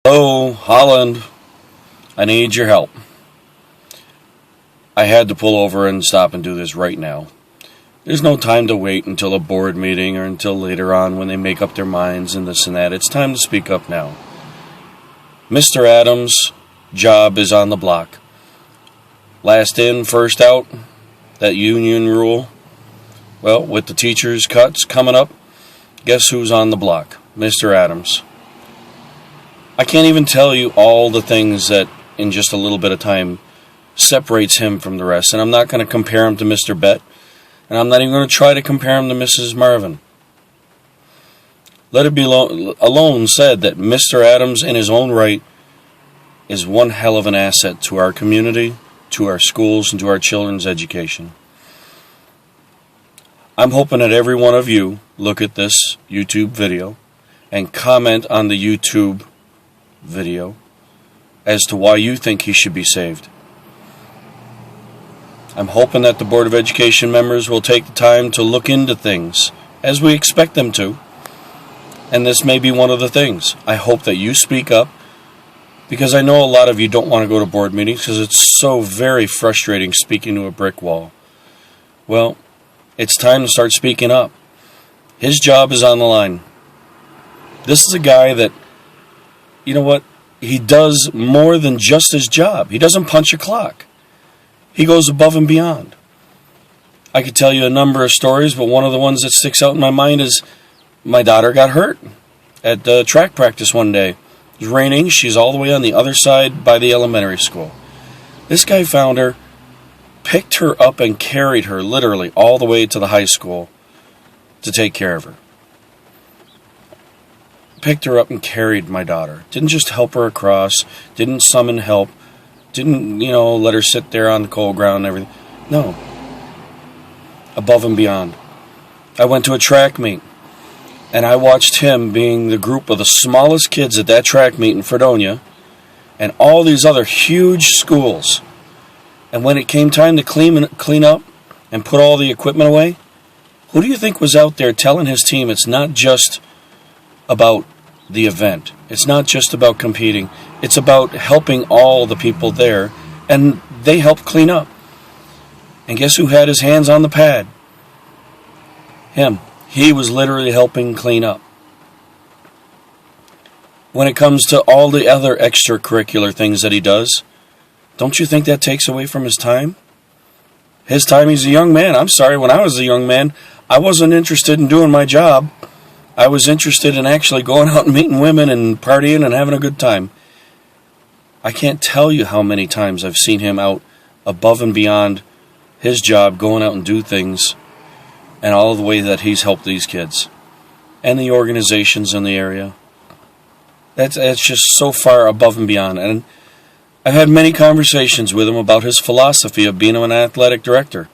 Hello, Holland. I need your help. I had to pull over and stop and do this right now. There's no time to wait until a board meeting or until later on when they make up their minds and this and that. It's time to speak up now. Mr. Adams' job is on the block. Last in, first out, that union rule. Well, with the teachers' cuts coming up, guess who's on the block? Mr. Adams. I can't even tell you all the things that, in just a little bit of time, separates him from the rest. And I'm not going to compare him to Mr. Bett. And I'm not even going to try to compare him to Mrs. Marvin. Let it be alone said that Mr. Adams, in his own right, is one hell of an asset to our community, to our schools, and to our children's education. I'm hoping that every one of you look at this YouTube video and comment on the YouTube video as to why you think he should be saved. I'm hoping that the Board of Education members will take the time to look into things as we expect them to, and this may be one of the things. I hope that you speak up, because I know a lot of you don't want to go to board meetings because it's so very frustrating speaking to a brick wall. Well, it's time to start speaking up. His job is on the line. This is a guy that, you know what? He does more than just his job. He doesn't punch a clock. He goes above and beyond. I could tell you a number of stories, but one of the ones that sticks out in my mind is my daughter got hurt at the track practice one day. It was raining. She's all the way on the other side by the elementary school. This guy found her, picked her up, and carried her literally all the way to the high school to take care of her. Picked her up and carried my daughter. Didn't just help her across, didn't summon help, didn't, let her sit there on the cold ground and everything. No. Above and beyond. I went to a track meet, and I watched him being the group of the smallest kids at that track meet in Fredonia, and all these other huge schools. And when it came time to clean up and put all the equipment away, who do you think was out there telling his team it's not just about the event. It's not just about competing. It's about helping all the people there, and they helped clean up. And guess who had his hands on the pad? Him. He was literally helping clean up. When it comes to all the other extracurricular things that he does, don't you think that takes away from his time? His time, he's a young man. I'm sorry, when I was a young man, I wasn't interested in doing my job. I was interested in actually going out and meeting women and partying and having a good time. I can't tell you how many times I've seen him out above and beyond his job, going out and do things, and all of the way that he's helped these kids and the organizations in the area. That's just so far above and beyond. And I've had many conversations with him about his philosophy of being an athletic director.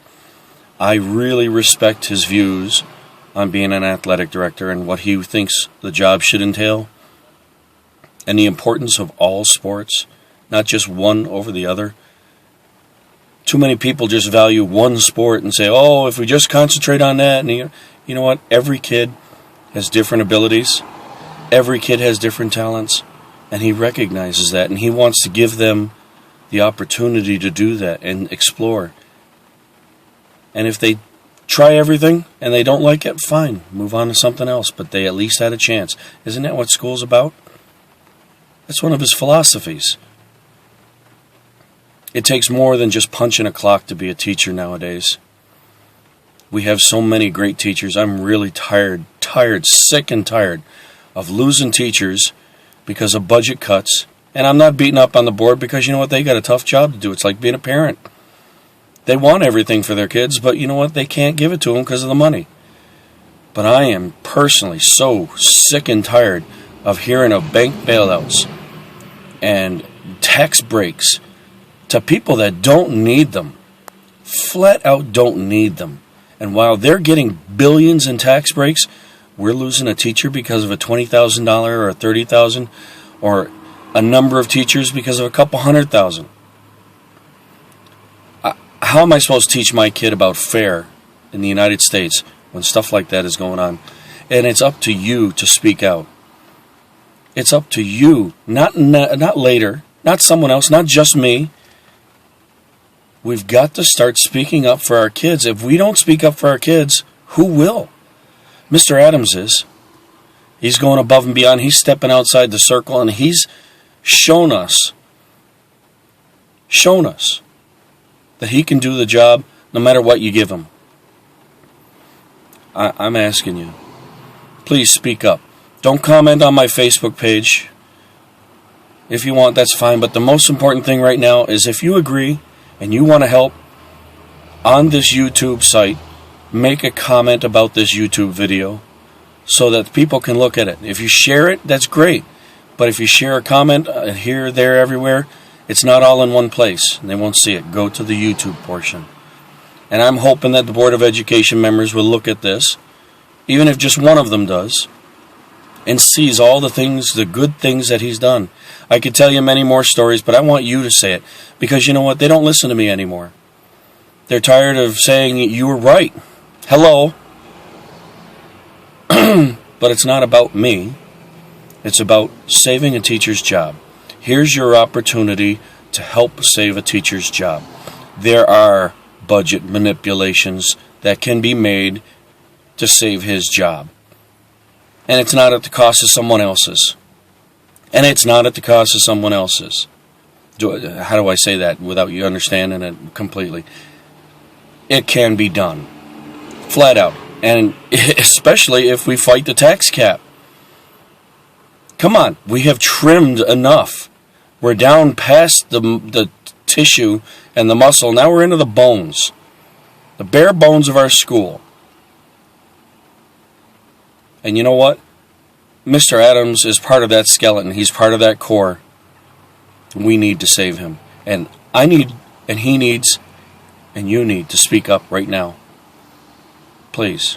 I really respect his views on being an athletic director and what he thinks the job should entail, and the importance of all sports, not just one over the other. Too many people just value one sport and say, oh, if we just concentrate on that. And you know what? Every kid has different abilities. Every kid has different talents. And he recognizes that, and he wants to give them the opportunity to do that and explore. And if they try everything and they don't like it, fine, move on to something else, but they at least had a chance. Isn't that what school's about? That's one of his philosophies. It takes more than just punching a clock to be a teacher nowadays. We have so many great teachers. I'm really sick and tired of losing teachers because of budget cuts. And I'm not beating up on the board because you know what? They got a tough job to do. It's like being a parent. They want everything for their kids, but you know what? They can't give it to them because of the money. But I am personally so sick and tired of hearing of bank bailouts and tax breaks to people that don't need them. Flat out don't need them. And while they're getting billions in tax breaks, we're losing a teacher because of a $20,000 or a $30,000, or a number of teachers because of a couple $100,000. How am I supposed to teach my kid about fair in the United States when stuff like that is going on? And it's up to you to speak out. It's up to you, not later, not someone else, not just me. We've got to start speaking up for our kids. If we don't speak up for our kids, who will? Mr. Adams is. He's going above and beyond. He's stepping outside the circle, and he's shown us that he can do the job no matter what you give him. I'm asking you, please speak up. Don't comment on my Facebook page. If you want, that's fine. But the most important thing right now is if you agree and you want to help on this YouTube site, make a comment about this YouTube video so that people can look at it. If you share it, that's great. But if you share a comment here, there, everywhere, it's not all in one place. They won't see it. Go to the YouTube portion. And I'm hoping that the Board of Education members will look at this, even if just one of them does, and sees all the things, the good things that he's done. I could tell you many more stories, but I want you to say it. Because you know what? They don't listen to me anymore. They're tired of saying, you were right. Hello. But it's not about me. It's about saving a teacher's job. Here's your opportunity to help save a teacher's job. There are budget manipulations that can be made to save his job. And it's not at the cost of someone else's. And it's not at the cost of someone else's. How do I say that without you understanding it completely? It can be done. Flat out. And especially if we fight the tax cap. Come on, we have trimmed enough. We're down past the tissue and the muscle. Now we're into the bones. The bare bones of our school. And you know what? Mr. Adams is part of that skeleton. He's part of that core. We need to save him. And I need, and he needs, and you need to speak up right now. Please.